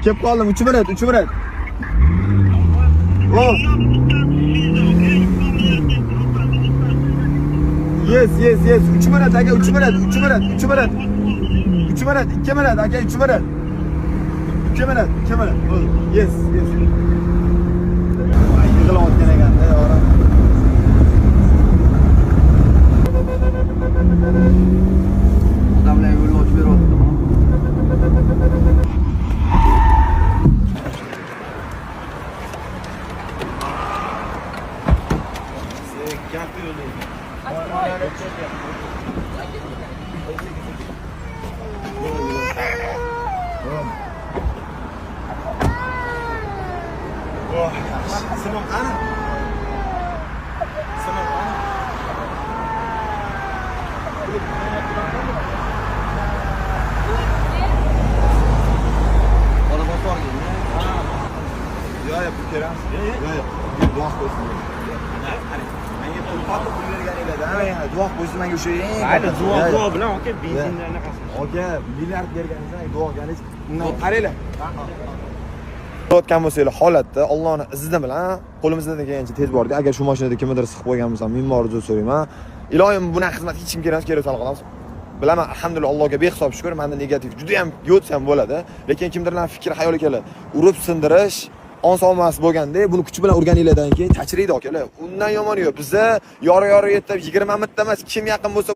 Kelib qoldim, 3 minut, 3 minut. Oh. Yes, 3 minut aka, 3 minut, 3 minut, 3 minut. 3 minut, 2 minut aka, 3 minut. 2 minut, 2 minut. Yes. Yig'layotgan ekan-da, yo'q. Odamlar yo'l ochib beryapti. Sinov qani? Sinov qani? Ona bosor deydi. Yo'q, bu kerak. Yo'q. Duo qo'ysin. Menga pul topib pul bergan edi-da. Duo qo'ysin menga o'sha. Mayli, duo bilan aka benzindan anaqasi. Aka, milliard berganingizni duo qilish. Undan qaranglar. O'tgan bo'lsanglar holatda Allohning izni bilan qo'limizdan kelgancha tez bordik. Agar shu mashinada kimnidir siqib qo'ygan bo'lsam, ming bor uzr so'rayman. Iloyim bunaqa xizmat hech kim kerak qilamiz. Bilaman, alhamdulillah Allohga behisob shukr, menda negativ juda ham yo'tsam bo'ladi, lekin kimdirlar fikr xayoli keladi. Urib sindirish oson bo'lganda, buni kuch bilan urganinglardan keyin tachriydi akalar. Undan yomoni yo'q. Bizda yori yetib 20 minutda emas, kim yaqin bo'lsa